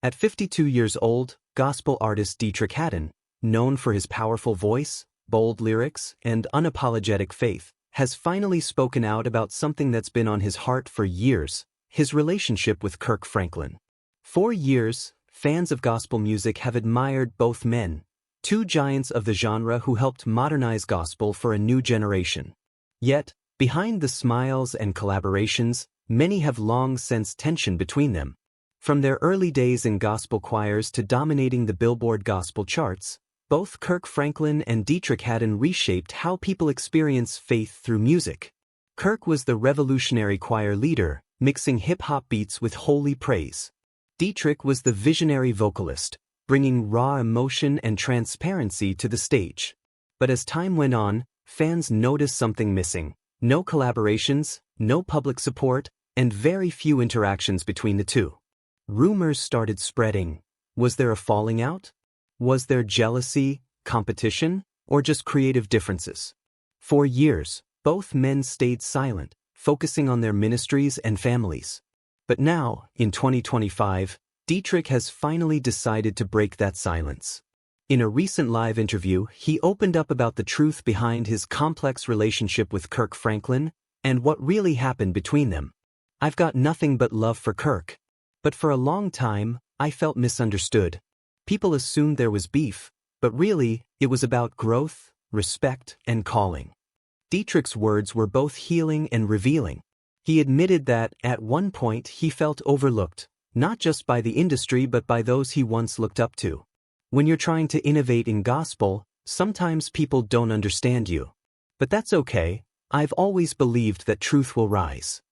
At 52 years old, gospel artist Deitrick Haddon, known for his powerful voice, bold lyrics, and unapologetic faith, has finally spoken out about something that's been on his heart for years: his relationship with Kirk Franklin. For years, fans of gospel music have admired both men, two giants of the genre who helped modernize gospel for a new generation. Yet, behind the smiles and collaborations, many have long sensed tension between them. From their early days in gospel choirs to dominating the Billboard gospel charts, both Kirk Franklin and Deitrick Haddon reshaped how people experience faith through music. Kirk was the revolutionary choir leader, mixing hip-hop beats with holy praise. Deitrick was the visionary vocalist, bringing raw emotion and transparency to the stage. But as time went on, fans noticed something missing: no collaborations, no public support, and very few interactions between the two. Rumors started spreading. Was there a falling out? Was there jealousy, competition, or just creative differences? For years, both men stayed silent, focusing on their ministries and families. But now, in 2025, Deitrick has finally decided to break that silence. In a recent live interview, he opened up about the truth behind his complex relationship with Kirk Franklin and what really happened between them. "I've got nothing but love for Kirk. But for a long time, I felt misunderstood. People assumed there was beef, but really, it was about growth, respect, and calling." Deitrick's words were both healing and revealing. He admitted that, at one point, he felt overlooked, not just by the industry but by those he once looked up to. When you're trying to innovate in gospel, sometimes people don't understand you. But that's okay. I've always believed that truth will rise.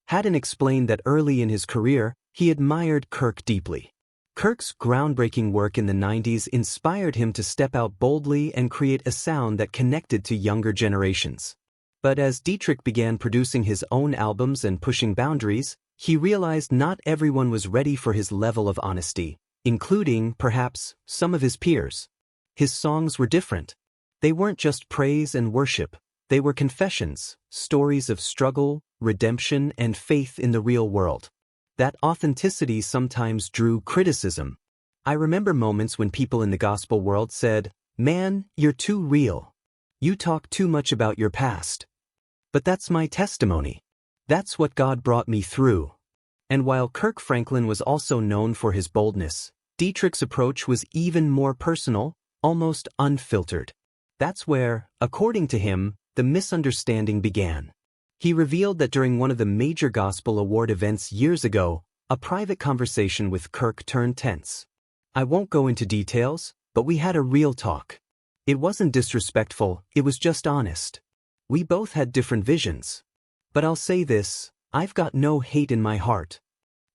Haddon explained that early in his career, he admired Kirk deeply. Kirk's groundbreaking work in the 90s inspired him to step out boldly and create a sound that connected to younger generations. But as Deitrick began producing his own albums and pushing boundaries, he realized not everyone was ready for his level of honesty, including, perhaps, some of his peers. His songs were different. They weren't just praise and worship. They were confessions, stories of struggle, redemption, and faith in the real world. That authenticity sometimes drew criticism. I remember moments when people in the gospel world said, "Man, you're too real. You talk too much about your past." But that's my testimony. That's what God brought me through. And while Kirk Franklin was also known for his boldness, Deitrick's approach was even more personal, almost unfiltered. That's where, according to him, the misunderstanding began. He revealed that during one of the major gospel award events years ago, a private conversation with Kirk turned tense. "I won't go into details, but we had a real talk. It wasn't disrespectful, it was just honest. We both had different visions. But I'll say this, I've got no hate in my heart."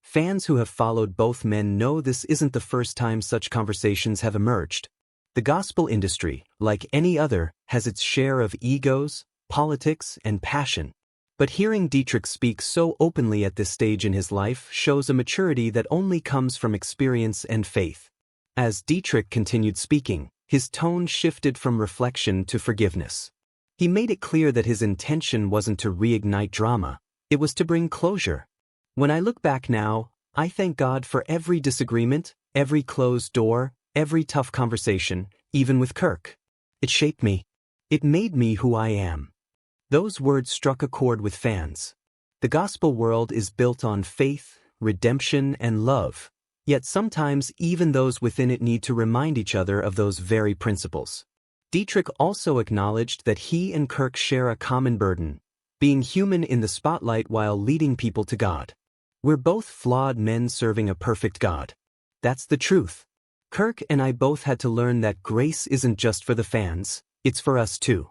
Fans who have followed both men know this isn't the first time such conversations have emerged. The gospel industry, like any other, has its share of egos, politics, and passion. But hearing Deitrick speak so openly at this stage in his life shows a maturity that only comes from experience and faith. As Deitrick continued speaking, his tone shifted from reflection to forgiveness. He made it clear that his intention wasn't to reignite drama, it was to bring closure. "When I look back now, I thank God for every disagreement, every closed door, every tough conversation, even with Kirk. It shaped me. It made me who I am." Those words struck a chord with fans. The gospel world is built on faith, redemption, and love, yet sometimes even those within it need to remind each other of those very principles. Deitrick also acknowledged that he and Kirk share a common burden: being human in the spotlight while leading people to God. "We're both flawed men serving a perfect God. That's the truth. Kirk and I both had to learn that grace isn't just for the fans, it's for us too."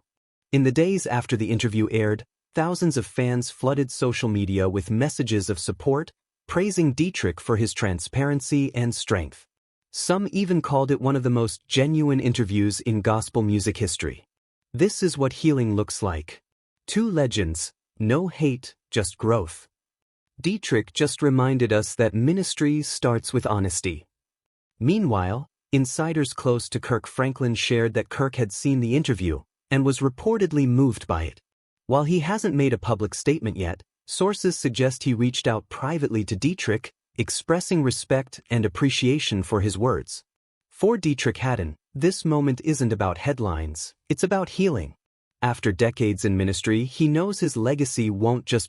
In the days after the interview aired, thousands of fans flooded social media with messages of support, praising Deitrick for his transparency and strength. Some even called it one of the most genuine interviews in gospel music history. This is what healing looks like. Two legends, no hate, just growth. Deitrick just reminded us that ministry starts with honesty. Meanwhile, insiders close to Kirk Franklin shared that Kirk had seen the interview and was reportedly moved by it. While he hasn't made a public statement yet, sources suggest he reached out privately to Deitrick, expressing respect and appreciation for his words. For Deitrick Haddon, this moment isn't about headlines, it's about healing. After decades in ministry, he knows his legacy won't just